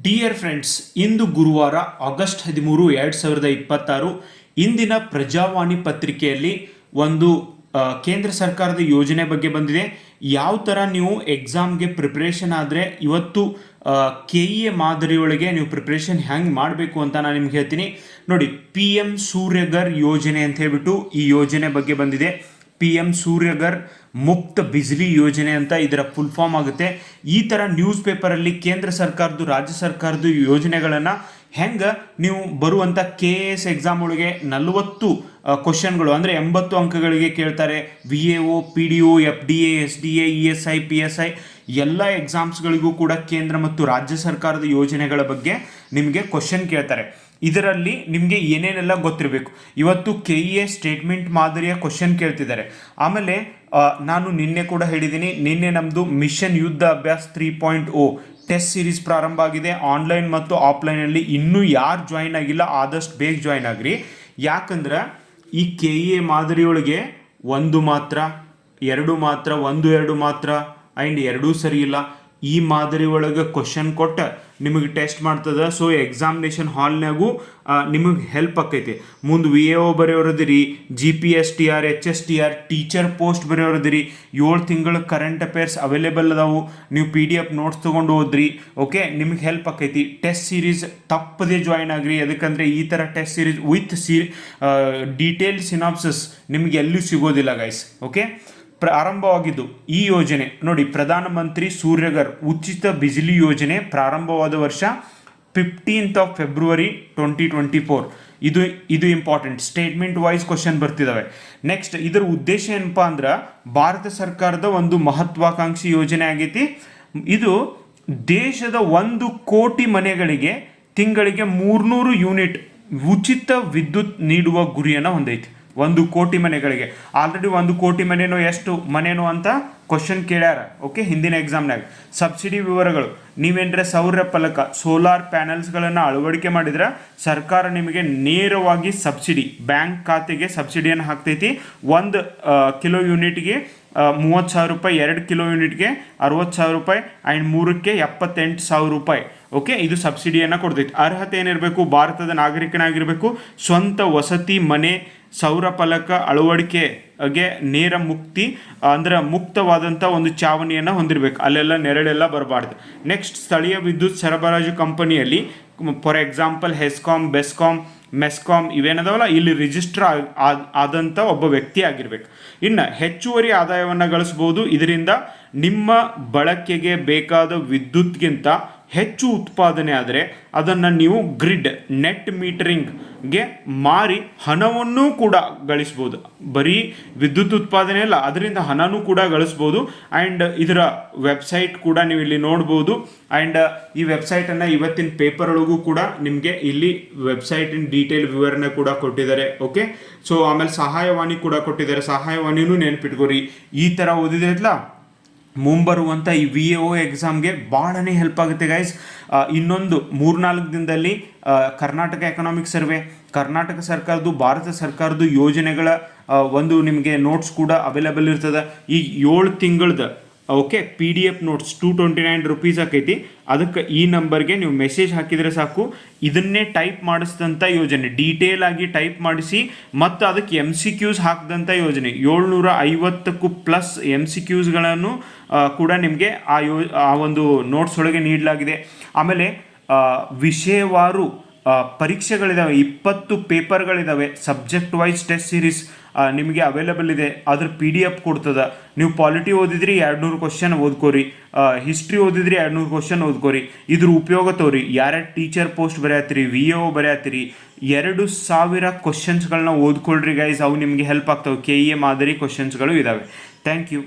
Dear friends, ಇಂದು ಗುರುವಾರ August 13, 2026 ಇಂದಿನ ಪ್ರಜಾವಾಣಿ ಪತ್ರಿಕೆಯಲ್ಲಿ ಒಂದು ಕೇಂದ್ರ ಸರ್ಕಾರದ ಯೋಜನೆ ಬಗ್ಗೆ ಬಂದಿದೆ. ಯಾವ ಥರ ನೀವು ಎಕ್ಸಾಮ್ಗೆ ಪ್ರಿಪ್ರೇಷನ್ ಆದರೆ ಇವತ್ತು KEA ಮಾದರಿಯೊಳಗೆ ನೀವು ಪ್ರಿಪ್ರೇಷನ್ ಹೆಂಗೆ ಮಾಡಬೇಕು ಅಂತ ನಾನು ನಿಮ್ಗೆ ಹೇಳ್ತೀನಿ. ನೋಡಿ, PM ಸೂರ್ಯಗರ್ ಯೋಜನೆ ಅಂತ ಹೇಳ್ಬಿಟ್ಟು ಈ ಯೋಜನೆ ಬಗ್ಗೆ ಬಂದಿದೆ. PM ಸೂರ್ಯಗರ್ ಮುಕ್ತ ಬಿಜ್ಲಿ ಯೋಜನೆ ಅಂತ ಇದರ ಫುಲ್ ಫಾರ್ಮ್ ಆಗುತ್ತೆ. ಈ ಥರ ನ್ಯೂಸ್ ಪೇಪರಲ್ಲಿ ಕೇಂದ್ರ ಸರ್ಕಾರದ್ದು, ರಾಜ್ಯ ಸರ್ಕಾರದ್ದು ಯೋಜನೆಗಳನ್ನು ಹೆಂಗೆ ನೀವು ಬರುವಂಥ KAS ಎಕ್ಸಾಮ್ ಒಳಗೆ 40 ಕ್ವಶನ್ಗಳು ಅಂದರೆ 80 ಅಂಕಗಳಿಗೆ ಕೇಳ್ತಾರೆ. VAO, PDO, FDA, SDA, ESI, PSI ಎಲ್ಲ ಎಕ್ಸಾಮ್ಸ್ಗಳಿಗೂ ಕೂಡ ಕೇಂದ್ರ ಮತ್ತು ರಾಜ್ಯ ಸರ್ಕಾರದ ಯೋಜನೆಗಳ ಬಗ್ಗೆ ನಿಮಗೆ ಕ್ವಶನ್ ಕೇಳ್ತಾರೆ. ಇದರಲ್ಲಿ ನಿಮಗೆ ಏನೇನೆಲ್ಲ ಗೊತ್ತಿರಬೇಕು. ಇವತ್ತು KEA ಸ್ಟೇಟ್ಮೆಂಟ್ ಮಾದರಿಯ ಕ್ವಶನ್ ಕೇಳ್ತಿದ್ದಾರೆ. ಆಮೇಲೆ ನಾನು ನಿನ್ನೆ ಕೂಡ ಹೇಳಿದ್ದೀನಿ, ನಿನ್ನೆ ನಮ್ಮದು ಮಿಷನ್ ಯುದ್ಧ ಅಭ್ಯಾಸ 3.0 ಟೆಸ್ಟ್ ಸೀರೀಸ್ ಪ್ರಾರಂಭ ಆಗಿದೆ. ಆನ್ಲೈನ್ ಮತ್ತು ಆಫ್ಲೈನಲ್ಲಿ ಇನ್ನೂ ಯಾರು ಜಾಯಿನ್ ಆಗಿಲ್ಲ ಆದಷ್ಟು ಬೇಗ ಜಾಯಿನ್ ಆಗ್ರಿ. ಯಾಕಂದ್ರೆ ಈ KEA ಮಾದರಿಯೊಳಗೆ 1 ಮಾತ್ರ, 2 ಮಾತ್ರ, 1-2 ಮಾತ್ರ ಆ್ಯಂಡ್ 2 ಸರಿ ಇಲ್ಲ, ಈ ಮಾದರಿ ಒಳಗೆ ಕ್ವಶನ್ ಕೊಟ್ಟು ನಿಮಗೆ ಟೆಸ್ಟ್ ಮಾಡ್ತದೆ. ಸೊ ಎಕ್ಸಾಮಿನೇಷನ್ ಹಾಲ್ನಾಗೂ ನಿಮಗೆ ಹೆಲ್ಪ್ ಆಕೈತಿ. ಮುಂದೆ VAO ಬರೆಯೋರದಿರಿ, GPSTR, HSTR ಟೀಚರ್ ಪೋಸ್ಟ್ ಬರೆಯೋರದಿರಿ. 7 ತಿಂಗಳ ಕರೆಂಟ್ ಅಫೇರ್ಸ್ ಅವೈಲೇಬಲ್ ಅದಾವು. ನೀವು PDF ನೋಟ್ಸ್ ತೊಗೊಂಡು ಹೋದ್ರಿ, ಓಕೆ, ನಿಮಗೆ ಹೆಲ್ಪ್ ಆಕೈತಿ. ಟೆಸ್ಟ್ ಸೀರೀಸ್ ತಪ್ಪದೇ ಜಾಯಿನ್ ಆಗ್ರಿ. ಯಾಕಂದರೆ ಈ ಥರ test series with detail synopsis ನಿಮಗೆ ಎಲ್ಲೂ ಸಿಗೋದಿಲ್ಲ ಗೈಸ್. ಓಕೆ, ಪ್ರಾರಂಭವಾಗಿದ್ದು ಈ ಯೋಜನೆ ನೋಡಿ, ಪ್ರಧಾನಮಂತ್ರಿ ಸೂರ್ಯಗರ್ ಉಚಿತ ಬಿಜ್ಲಿ ಯೋಜನೆ ಪ್ರಾರಂಭವಾದ ವರ್ಷ 15th of February 2024. ಇದು ಇಂಪಾರ್ಟೆಂಟ್. ಸ್ಟೇಟ್ಮೆಂಟ್ ವೈಸ್ ಕ್ವಶನ್ ಬರ್ತಿದ್ದಾವೆ. ನೆಕ್ಸ್ಟ್, ಇದರ ಉದ್ದೇಶ ಏನಪ್ಪ ಅಂದ್ರೆ ಭಾರತ ಸರ್ಕಾರದ ಒಂದು ಮಹತ್ವಾಕಾಂಕ್ಷಿ ಯೋಜನೆ ಆಗೈತಿ. ಇದು ದೇಶದ 1 ಕೋಟಿ ಮನೆಗಳಿಗೆ ತಿಂಗಳಿಗೆ 300 ಯೂನಿಟ್ ಉಚಿತ ವಿದ್ಯುತ್ ನೀಡುವ ಗುರಿಯನ್ನು ಹೊಂದೈತಿ. 1 ಕೋಟಿ ಮನೆಗಳಿಗೆ. ಆಲ್ರೆಡಿ 1 ಕೋಟಿ ಮನೆನೋ ಎಷ್ಟು ಮನೆನೋ ಅಂತ ಕ್ವಶನ್ ಕೇಳ್ಯಾರ. ಓಕೆ, ಹಿಂದಿನ ಎಕ್ಸಾಮ್ನಾಗ. ಸಬ್ಸಿಡಿ ವಿವರಗಳು, ನೀವೇನ್ರೆ ಸೌರ ಫಲಕ ಸೋಲಾರ್ ಪ್ಯಾನಲ್ಸ್ಗಳನ್ನು ಅಳವಡಿಕೆ ಮಾಡಿದ್ರೆ ಸರ್ಕಾರ ನಿಮಗೆ ನೇರವಾಗಿ ಸಬ್ಸಿಡಿ ಬ್ಯಾಂಕ್ ಖಾತೆಗೆ ಸಬ್ಸಿಡಿಯನ್ನು ಹಾಕ್ತೈತಿ. 1 ಕಿಲೋ ಯೂನಿಟ್ಗೆ 30,000 ರೂಪಾಯಿ, 2 ಕಿಲೋ ಯೂನಿಟ್ಗೆ 60,000 ರೂಪಾಯಿ ಆ್ಯಂಡ್ 3ಕ್ಕೆ 78,000 ರೂಪಾಯಿ. ಓಕೆ, ಇದು ಸಬ್ಸಿಡಿಯನ್ನು ಕೊಡ್ತೈತಿ. ಅರ್ಹತೆ ಏನಿರಬೇಕು? ಭಾರತದ ನಾಗರಿಕನಾಗಿರಬೇಕು. ಸ್ವಂತ ವಸತಿ ಮನೆ, ಸೌರ ಫಲಕ ಅಳವಡಿಕೆಗೆ ನೇರ ಮುಕ್ತಿ ಅಂದ್ರೆ ಮುಕ್ತವಾದಂಥ ಒಂದು ಚಾವಣಿಯನ್ನು ಹೊಂದಿರಬೇಕು. ಅಲ್ಲೆಲ್ಲ ನೆರಳೆಲ್ಲ ಬರಬಾರ್ದು. ನೆಕ್ಸ್ಟ್, ಸ್ಥಳೀಯ ವಿದ್ಯುತ್ ಸರಬರಾಜು ಕಂಪನಿಯಲ್ಲಿ ಫಾರ್ ಎಕ್ಸಾಂಪಲ್ ಹೆಸ್ಕಾಮ್, ಬೆಸ್ಕಾಮ್, ಮೆಸ್ಕಾಮ್ ಇವೇನದಾವಲ್ಲ, ಇಲ್ಲಿ ರಿಜಿಸ್ಟರ್ ಆದಂಥ ಒಬ್ಬ ವ್ಯಕ್ತಿ ಆಗಿರ್ಬೇಕು. ಇನ್ನು ಹೆಚ್ಚುವರಿ ಆದಾಯವನ್ನು ಗಳಿಸ್ಬೋದು. ಇದರಿಂದ ನಿಮ್ಮ ಬಳಕೆಗೆ ಬೇಕಾದ ವಿದ್ಯುತ್ಗಿಂತ ಹೆಚ್ಚು ಉತ್ಪಾದನೆ ಆದರೆ ಅದನ್ನು ನೀವು ಗ್ರಿಡ್ ನೆಟ್ ಮೀಟರಿಂಗ್ಗೆ ಮಾರಿ ಹಣವನ್ನು ಕೂಡ ಗಳಿಸ್ಬೋದು. ಬರೀ ವಿದ್ಯುತ್ ಉತ್ಪಾದನೆ ಅಲ್ಲ, ಅದರಿಂದ ಹಣನೂ ಕೂಡ ಗಳಿಸ್ಬೋದು. ಆ್ಯಂಡ್ ಇದರ ವೆಬ್ಸೈಟ್ ಕೂಡ ನೀವು ಇಲ್ಲಿ ನೋಡ್ಬೋದು. ಆ್ಯಂಡ್ ಈ ವೆಬ್ಸೈಟನ್ನು ಇವತ್ತಿನ ಪೇಪರ್ ಒಳಗೂ ಕೂಡ ನಿಮಗೆ ಇಲ್ಲಿ ವೆಬ್ಸೈಟಿನ ಡೀಟೇಲ್ ವಿವರಣೆ ಕೂಡ ಕೊಟ್ಟಿದ್ದಾರೆ. ಓಕೆ, ಸೊ ಆಮೇಲೆ ಸಹಾಯವಾಣಿ ಕೂಡ ಕೊಟ್ಟಿದ್ದಾರೆ. ಸಹಾಯವಾಣಿನೂ ನೆನ್ಪಿಟ್ಕೋರಿ. ಈ ಥರ ಓದಿದ್ರಲ್ಲ ಮುಂಬರುವಂಥ ಈ VAO ಎಕ್ಸಾಮ್ಗೆ ಭಾಳನೇ ಹೆಲ್ಪ್ ಆಗುತ್ತೆ ಗೈಸ್. ಇನ್ನೊಂದು 3-4 ದಿನದಲ್ಲಿ ಕರ್ನಾಟಕ ಎಕನಾಮಿಕ್ ಸರ್ವೆ, ಕರ್ನಾಟಕ ಸರ್ಕಾರದ್ದು, ಭಾರತ ಸರ್ಕಾರದ್ದು ಯೋಜನೆಗಳ ಒಂದು ನಿಮಗೆ ನೋಟ್ಸ್ ಕೂಡ ಅವೈಲೇಬಲ್ ಇರ್ತದೆ. ಈ 7 ತಿಂಗಳದ ಓಕೆ PDF ನೋಟ್ಸ್ 229 ರೂಪೀಸ್ ಆಕೈತಿ. ಅದಕ್ಕೆ ಈ ನಂಬರ್ಗೆ ನೀವು ಮೆಸೇಜ್ ಹಾಕಿದರೆ ಸಾಕು. ಇದನ್ನೇ ಟೈಪ್ ಮಾಡಿಸಿದಂಥ ಯೋಜನೆ, ಡೀಟೇಲ್ ಆಗಿ ಟೈಪ್ ಮಾಡಿಸಿ ಮತ್ತು ಅದಕ್ಕೆ MCQs ಹಾಕಿದಂಥ ಯೋಜನೆ 750ಕ್ಕೂ ಪ್ಲಸ್ MCQsಗಳನ್ನು ಕೂಡ ನಿಮಗೆ ಆ ಒಂದು ನೋಟ್ಸ್ ಒಳಗೆ ನೀಡಲಾಗಿದೆ. ಆಮೇಲೆ ವಿಷಯವಾರು ಪರೀಕ್ಷೆಗಳಿದ್ದಾವೆ, 20 ಪೇಪರ್ಗಳಿದ್ದಾವೆ. ಸಬ್ಜೆಕ್ಟ್ ವೈಸ್ ಟೆಸ್ಟ್ ಸೀರೀಸ್ ನಿಮಗೆ ಅವೈಲೇಬಲ್ ಇದೆ. ಅದ್ರ PDF ಕೊಡ್ತದೆ. ನೀವು ಪಾಲಿಟಿ ಓದಿದ್ರಿ 200 ಕ್ವಶನ್ ಓದ್ಕೋರಿ, ಹಿಸ್ಟ್ರಿ ಓದಿದ್ರಿ 200 ಕ್ವಶನ್ ಓದ್ಕೋರಿ. ಇದ್ರ ಉಪಯೋಗ ತೋರಿ. ಯಾರ್ಯಾರು ಟೀಚರ್ ಪೋಸ್ಟ್ ಬರೆಯತ್ತೀರಿ, VAO ಬರೆಯತ್ತೀರಿ, 2,000 ಕ್ವಶನ್ಸ್ಗಳನ್ನ ಓದ್ಕೊಳ್ರಿ ಗೈಸ್. ಅವು ನಿಮಗೆ ಹೆಲ್ಪ್ ಆಗ್ತವೆ. KEA ಮಾದರಿ ಕ್ವಶನ್ಸ್ಗಳು ಇದ್ದಾವೆ. Thank you.